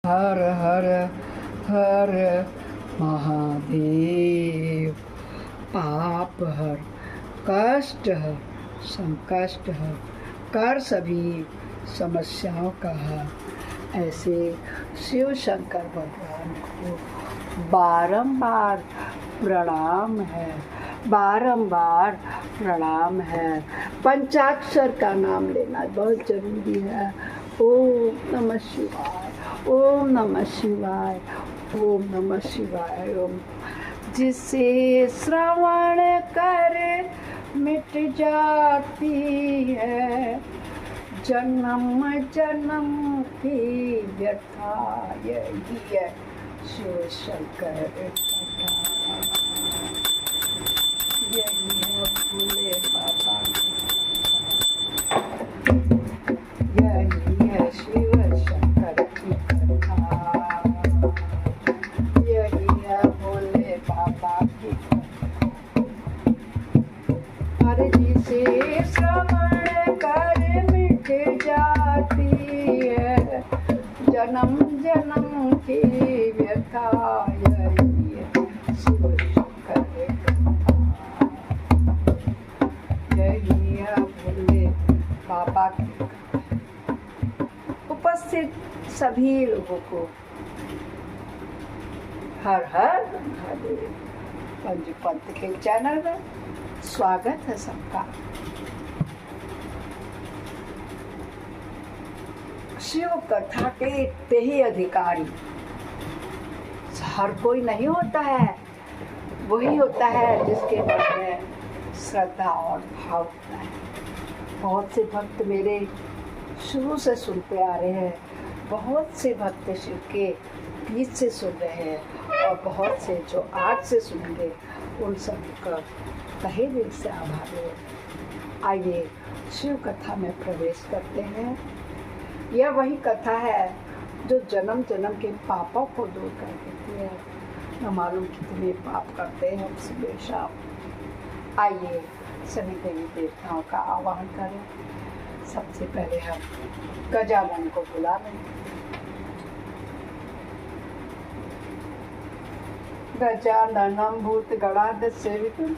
हर हर हर महादेव। पाप हर, कष्ट हर, संकष्ट हर, कर सभी समस्याओं का हर। ऐसे शिव शंकर भगवान को बारंबार प्रणाम है, बारंबार प्रणाम है। पंचाक्षर का नाम लेना बहुत जरूरी है। ओम नमः शिवाय, ओम नमः शिवाय, ओम नमः शिवाय। ओम जिसे श्रवण कर मिट जाती है जन्म जन्म की व्यथा। यही है शिव शंकर कथा, यही है भोले बाबा की कथा, यही है शिव शंकर की कथा, यही है भोले बाबा की कथा। हर जिसे श्रवण कर मिट जाती है जन्म जन्म की व्यथा। यही है शिव शंकर कथा, यही है भोले बाबा की कथा। उपस्थित सभी लोगों को हर हर महादेव पंचपंथ के चैनल में स्वागत है सबका। शिव कथा के इतने ही अधिकारी हर कोई नहीं होता है, वही होता है जिसके मन में श्रद्धा और भाव होता है। बहुत से भक्त मेरे शुरू से सुनते आ रहे हैं, बहुत से भक्त शिव के बीच से सुन रहे हैं और बहुत से जो आज से सुनेंगे उन सबका तहे दिल से आभार है। आइए शिव कथा में प्रवेश करते हैं। यह वही कथा है जो जन्म जन्म के पापों को दूर कर देती है। न मालूम कितने पाप करते हैं हम सुबह शाम। आइए सभी देवी देवताओं का आवाहन करें। सबसे पहले हम गजानन को बुला लें। गजाननं भूतगणाध सेवितं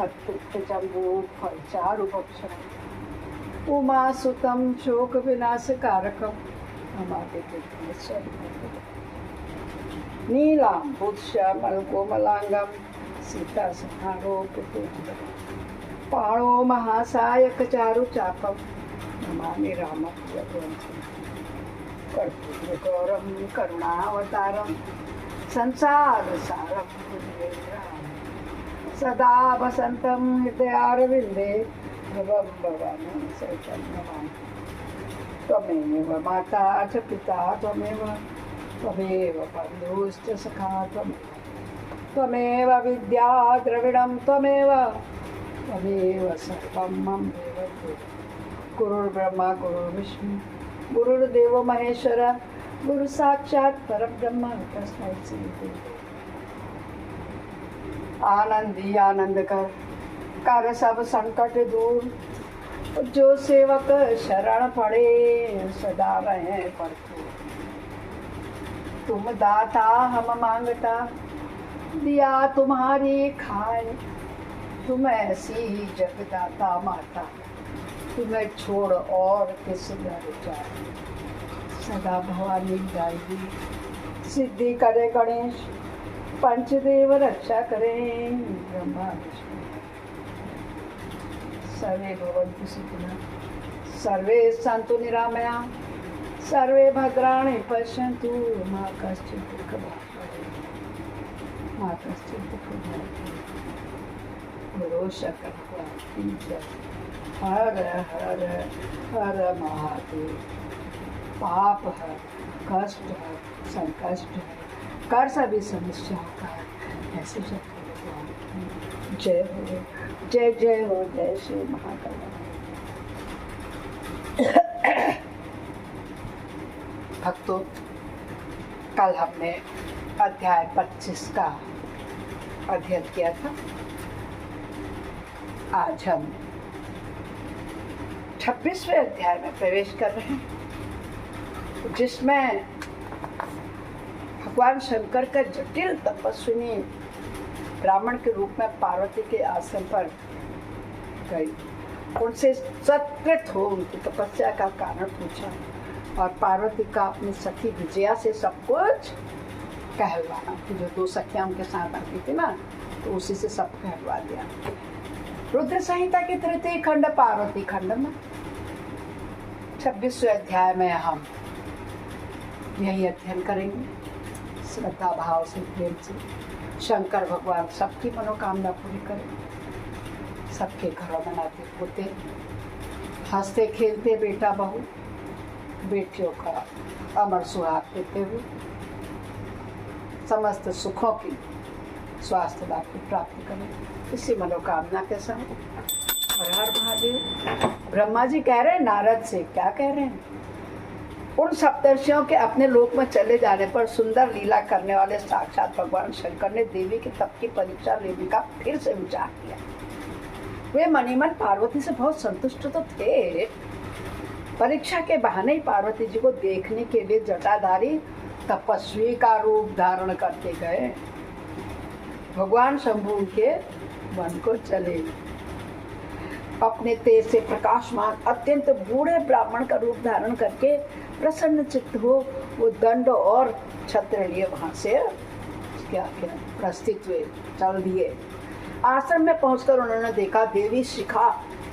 अत्युत्तमरूपचारुभक्षणम् उमासुतं शोकविनाशकारकं नमामि नीलाम्बुदश्यामलकोमलाङ्गं सीतासमारोपितं पाणो महासायकचारुचापं नमामि रामप्रियग्रन्थं कर्पूरगौरं करुणावतारं संसारसारं सदा वसन्तं हृदयारविन्दे भवं भवानी सहितं नमामि। त्वमेव माता च पिता त्वमेव, त्वमेव बन्धुश्च सखा त्वमेव विद्या द्रविणं त्वमेव, त्वमेव सर्वं मम देव। गुरुर्ब्रह्मा गुरुर्विष्णु गुरुर्देवो महेश्वर, गुरु साक्षात् परब्रह्म तस्मै श्री गुरुवे। आनंदी आनंद कर सब संकट दूर, जो सेवक शरण पड़े सदा रहे भरपूर। तुम दाता हम मांगता, दिया तुम्हारी खाए। तुम ऐसी जगदाता माता, तुम्हें छोड़ और किस दर जाए। सदा भवानी गायी सिद्धि करे गणेश, पंचदेव रक्षा करें ब्रह्मा विष्णु। सर्वे भवन्तु सुखिनः, सर्वे सन्तु निरामया, सर्वे भद्राणि पश्यन्तु मा कश्चित् दुःखभाग् भवेत्, मा कश्चित् दुःखभाग् भवेत्। गुरु शंकर भगवान की जय। हर हर हर महादेव। पाप है, कष्ट है, संकष्ट है, कर सभी समस्याओं का है। ऐसे शंकर भगवान की जय हो, जय जय हो, जय श्री महाकाल। भक्तों, कल हमने अध्याय 25 का अध्ययन किया था। आज हम 26वें अध्याय में प्रवेश कर रहे हैं, जिसमें भगवान शंकर का जटिल तपस्विनी ब्राह्मण के रूप में पार्वती के आश्रम पर गई। उनसे सत्कृत हो उनकी तपस्या का कारण पूछा और पार्वती का अपनी सखी विजया से सब कुछ कहलवाना। जो दो सखियां उनके साथ आती थी ना, तो उसी से सब कहलवा दिया। रुद्र संहिता के तृतीय खंड पार्वती खंड में 26वें अध्याय में हम यही अध्ययन करेंगे। श्रद्धा भाव से, प्रेम से शंकर भगवान सबकी मनोकामना पूरी करें, सबके घरों में नाते होते हंसते खेलते बेटा बहू बेटियों का अमर सुहाग देते हुए समस्त सुखों की स्वास्थ्य लाभ की प्राप्ति करें, इसी मनोकामना के साथ। हर हर महादेव। ब्रह्मा जी कह रहे हैं नारद से, क्या कह रहे हैं? उन सप्तर्षियों के अपने लोक में चले जाने पर सुंदर लीला करने वाले साक्षात भगवान शंकर ने देवी के तप की परीक्षा लेने का फिर से विचार किया। वे मनीमन पार्वती से बहुत संतुष्ट तो थे। परीक्षा के बहाने ही पार्वती जी को देखने के लिए जटाधारी तपस्वी का रूप धारण करके गए। भगवान शंभु के वन को चले। अपने तेज से प्रकाशमान अत्यंत बूढ़े ब्राह्मण का रूप धारण करके प्रसन्न चित्त हो वो दंड और छत्र लिए वहां से क्या प्रस्थित हुए, चल दिए। आश्रम में पहुंचकर उन्होंने देखा देवी शिखा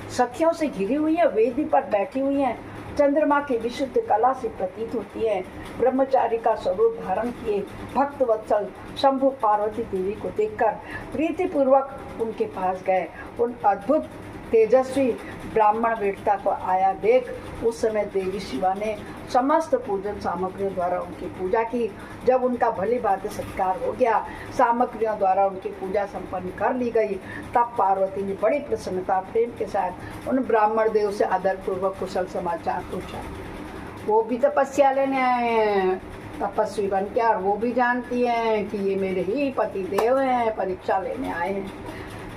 सखियों से घिरी हुई है, वेदी पर बैठी हुई है, चंद्रमा की विशुद्ध कला से प्रतीत होती है। ब्रह्मचारी का स्वरूप धारण किए भक्त वत्सल शंभु पार्वती देवी को देखकर प्रीति पूर्वक उनके पास गए। उन अद्भुत तेजस्वी ब्राह्मण वीरता को आया देख उस समय देवी शिवा ने समस्त पूजन सामग्रियों द्वारा उनकी पूजा की। जब उनका भली भांति सत्कार हो गया, सामग्रियों द्वारा उनकी पूजा संपन्न कर ली गई, तब पार्वती ने बड़ी प्रसन्नता प्रेम के साथ उन ब्राह्मण देव से आदर पूर्वक कुशल समाचार पूछा। वो भी तपस्या लेने आए हैं, तपस्वी बन के, और वो भी जानती हैं कि ये मेरे ही पति देव हैं, परीक्षा लेने आए हैं।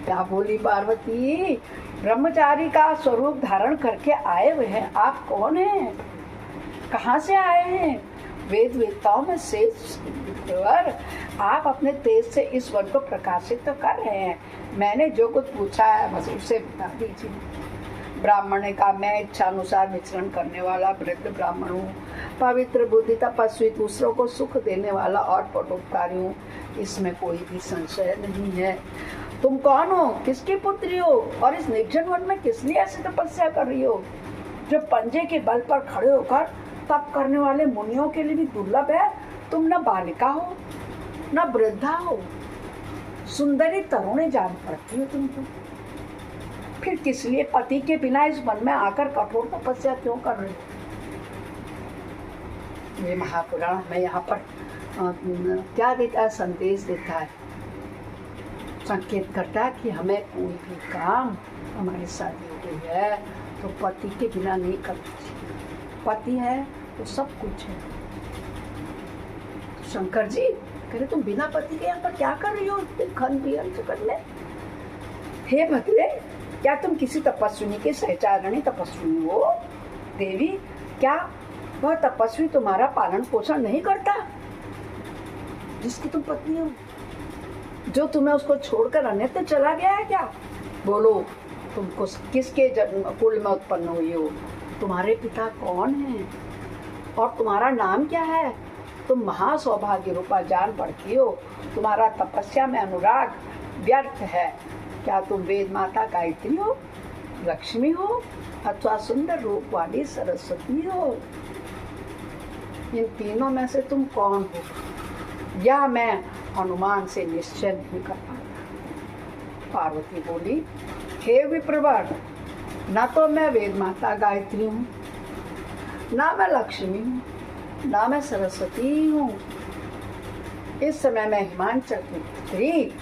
क्या बोली पार्वती? ब्रह्मचारी का स्वरूप धारण करके आए हुए हैं, आप कौन हैं? कहाँ से आए हैं? वेद वेदताओं में शेष आप अपने तेज से इस वन को प्रकाशित तो कर रहे हैं। मैंने जो कुछ पूछा है बस उसे बता दीजिए। ब्राह्मण ने कहा, मैं इच्छा अनुसार विचरण करने वाला वृद्ध ब्राह्मण हूँ, पवित्र बुद्धि तपस्वी, दूसरों को सुख देने वाला और परोपकारी हूँ, इसमें कोई भी संशय नहीं है। तुम कौन हो? किसकी पुत्री हो? और इस निर्जन वन में किस लिए ऐसी तपस्या कर रही हो जो पंजे के बल पर खड़े होकर तप करने वाले मुनियों के लिए भी दुर्लभ है? तुम न बालिका हो न वृद्धा हो, सुंदरी तरुणी जान पड़ती हो तुमको। फिर किस लिए पति के बिना इस वन में आकर कठोर तपस्या क्यों कर रहे हो? ये महापुराण हमें यहाँ पर क्या देता है? संदेश देता है, संकेत करता है कि हमें कोई भी काम, हमारी शादी हो गई है तो पति के बिना नहीं करना चाहिए। पति है तो सब कुछ है। तो शंकर जी कह रहे, तुम बिना पति के यहाँ पर क्या कर रही हो खन बिहन चक्कर में? हे भद्रे, क्या तुम किसी तपस्विनी के सहचारणी तपस्विनी हो? देवी, क्या वह तपस्वी तुम्हारा पालन पोषण नहीं करता जिसकी तुम पत्नी हो, जो तुम्हें उसको छोड़कर अन्यत्र चला गया है क्या? बोलो, तुमको किसके कुल में उत्पन्न हुई हो? तुम्हारे पिता कौन हैं और तुम्हारा नाम क्या है? तुम महासौभाग्य रूपा जान पड़ती हो, तुम्हारा तपस्या में अनुराग व्यर्थ है। क्या तुम वेद माता गायत्री हो, लक्ष्मी हो, अथवा सुंदर रूप वाली सरस्वती हो? इन तीनों में से तुम कौन हो? यह मैं अनुमान से निश्चय नहीं कर पाता। पार्वती बोली, हे विप्रवर, न तो मैं वेद माता गायत्री हूँ, ना मैं लक्ष्मी हूँ, ना मैं सरस्वती हूँ। इस समय मैं हिमांचल की पुत्री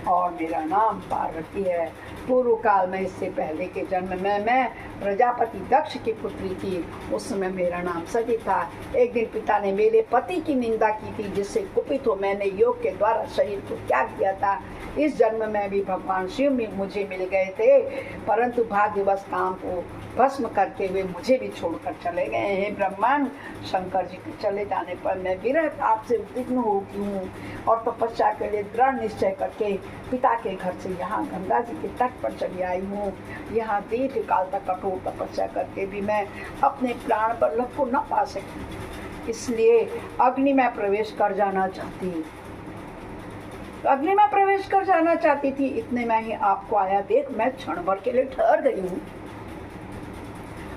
और मेरा नाम पार्वती है। पूर्व काल में, इससे पहले के जन्म में मैं प्रजापति दक्ष की पुत्री थी। उस समय मेरा नाम सती था। एक दिन पिता ने मेरे पति की निंदा की थी, जिससे कुपित हो मैंने योग के द्वारा शरीर को त्याग दिया था। इस जन्म में भी भगवान शिव मुझे मिल गए थे, परंतु भाग्यवश काम को भस्म करके वे मुझे भी छोड़कर चले गए हैं। ब्रह्मांड शंकर जी के चले जाने पर मैं विरह ताप से उद्विग्न हो गई हूँ और तपस्या के लिए दृढ़ निश्चय करके पिता के घर से यहाँ गंगा जी के तट पर चली आई हूँ। यहाँ दीर्घ काल तक कठोर तपस्या करके भी मैं अपने प्राण बल्लभ को न पा सकी, इसलिए अग्नि में प्रवेश कर जाना चाहती हूँ। अग्नि में प्रवेश कर जाना चाहती थी। इतने में ही आपको आया देख मैं क्षण भर के लिए ठहर गई हूँ।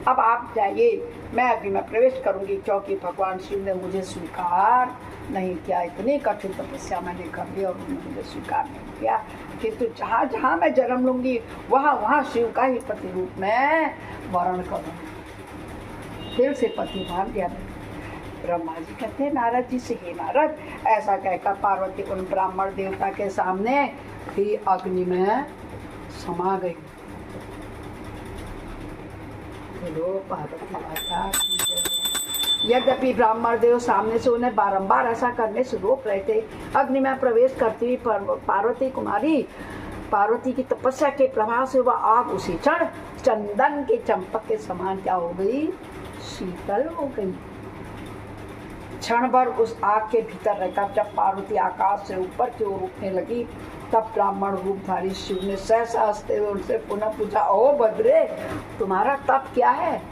अब आप जाइए, मैं अग्नि में प्रवेश करूंगी, क्योंकि भगवान शिव ने मुझे स्वीकार नहीं किया। इतनी कठिन तपस्या मैंने कर ली और उन्होंने मुझे स्वीकार नहीं किया। किंतु जहाँ जहाँ मैं जन्म लूंगी वहाँ वहाँ शिव का ही प्रतिरूप मैं वर्ण करूंगी। दिल से पति मान गया। ब्रह्मा जी कहते हैं नारद जी से, हे नारद, ऐसा कहकर पार्वती उन ब्राह्मण देवता के सामने ही अग्नि में समा गई। पार्वती माता यद्यपि ब्राह्मण देव सामने से उन्हें बारंबार ऐसा करने से रोक रहे थे, अग्नि में प्रवेश करती हुई पार्वती कुमारी पार्वती की तपस्या के प्रभाव से वह आग उसी क्षण चंदन के चंपक के समान क्या हो गई, शीतल हो गई। क्षण भर उस आग के भीतर रहकर जब पार्वती आकाश से ऊपर की ओर उठने लगी, तब ब्राह्मण रूपधारी शिव ने सहसा हंसते हुए उनसे पुनः पूछा, ओ भद्रे, तुम्हारा तप क्या है?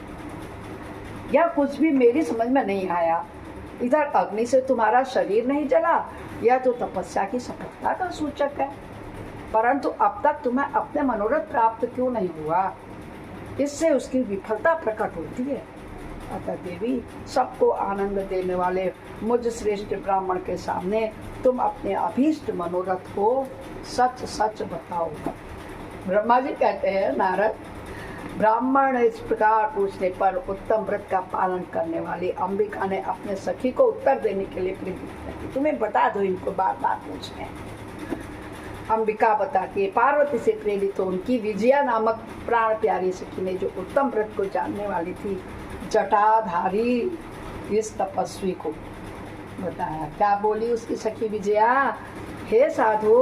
यह कुछ भी मेरी समझ में नहीं आया। इधर अग्नि से तुम्हारा शरीर नहीं जला, यह तो तपस्या की सफलता का सूचक है, परंतु अब तक तुम्हें अपने मनोरथ प्राप्त क्यों नहीं हुआ? इससे उसकी विफलता प्रकट होती है। अतः देवी, सबको आनंद देने वाले मुझ श्रेष्ठ ब्राह्मण के सामने तुम अपने अभीष्ट मनोरथ को सच सच बताओ। ब्रह्मा जी कहते हैं, नारद, ब्राह्मण इस प्रकार पूछने पर उत्तम व्रत का पालन करने वाली अंबिका ने अपने सखी को उत्तर देने के लिए प्रेरित किया। तुम्हें बता दो, इनको बार बार पूछते हैं। अंबिका बताती है, पार्वती से प्रेरित हो उनकी विजया नामक प्राण प्यारी सखी ने जो उत्तम व्रत को जानने वाली थी, जटाधारी इस तपस्वी को बताया। क्या बोली उसकी सखी विजया? हे साधु,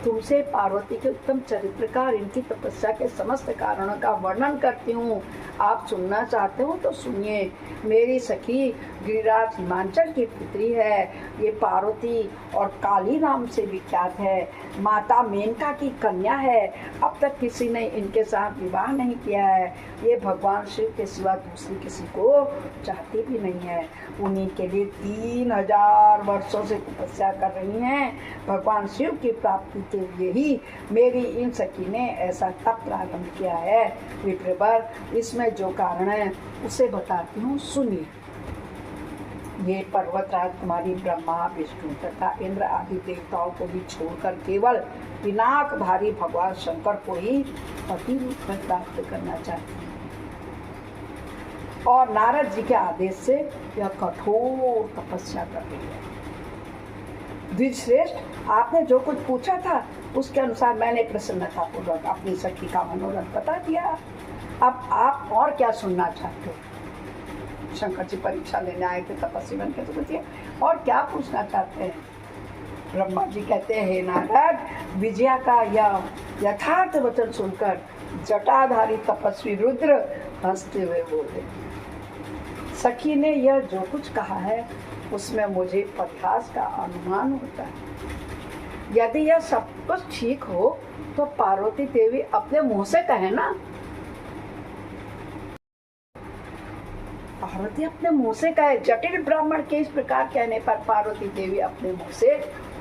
तुमसे पार्वती के उत्तम चरित्र का और इनकी तपस्या के समस्त कारणों का वर्णन करती हूँ। आप सुनना चाहते हो तो सुनिए। मेरी सखी गिरिराज हिमांचल की पुत्री है। ये पार्वती और काली नाम से विख्यात है। माता मेनका की कन्या है। अब तक किसी ने इनके साथ विवाह नहीं किया है। ये भगवान शिव के सिवा दूसरी किसी को चाहती भी नहीं है। उन्हीं के लिए 3000 वर्षों से तपस्या कर रही हैं। भगवान शिव की प्राप्ति के लिए ही मेरी इन सखी ने ऐसा तप प्रारंभ किया है। विप्रवर, इसमें जो कारण है उसे बताती हूँ, सुनिए। ये पर्वत राजकुमारी ब्रह्मा, विष्णु तथा इंद्र आदि देवताओं को भी छोड़कर केवल पिनाकधारी भगवान शंकर को ही पति रूप में प्राप्त करना चाहती है। और नारद जी के आदेश से यह कठोर तपस्या कर रही है। द्विजश्रेष्ठ, आपने जो कुछ पूछा था उसके अनुसार मैंने प्रसन्नतापूर्वक अपनी सखी का मनोरथ बता दिया। अब आप और क्या सुनना चाहते हो? शंकर जी परीक्षा लेने आए थे तपस्वी बन के, तो पूछिए और क्या पूछना चाहते हैं? ब्रह्मा जी कहते हैं, हे नारद, विजया का यह यथार्थ वचन सुनकर जटाधारी तपस्वी रुद्र हंसते हुए बोले, सखी ने यह जो कुछ कहा है उसमें मुझे परिहास का अनुमान होता है। यदि यह सब कुछ ठीक हो तो पार्वती देवी अपने मुंह से कहे ना। पार्वती अपने मुंह से कहे। जटिल ब्राह्मण के इस प्रकार कहने पर पार्वती देवी अपने मुंह से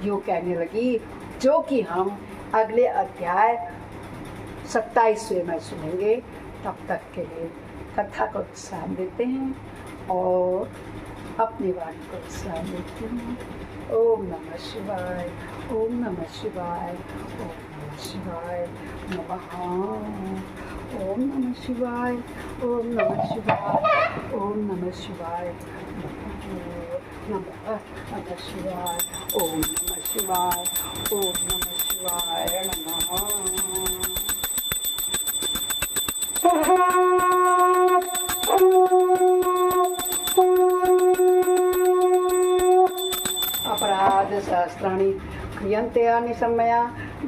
यूं कहने लगी, जो कि हम अगले अध्याय 27वें में सुनेंगे। तब तक के लिए कथा को विश्राम देते हैं और अपनी वाणी को विश्राम देते हैं। ओम नमः शिवाय, ओम नमः शिवाय, ओम नमः शिवाय नमः। ओम नमः शिवाय, ओम नमः शिवाय, ओम नमः शिवाय नमः शिवाय, ओम नमः शिवाय, ओम नमः शिवाय नमः। क्रियन्ते समया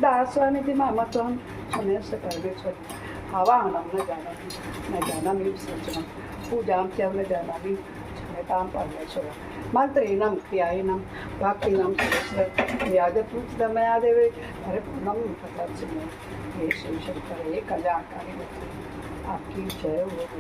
दास्वानिति मामत्वं शनैः परमेश्वर आवाहनं न जानामि विसर्जनं पूजां च न जानामि क्षम्यतां परमेश्वर मंत्रेणं क्रियाएणं भक्तिनं क्रियाजपूजितं मया देवे परिपूर्णं तथा हे शिव शंकर हे कल्याणकारी आपकी जय हो।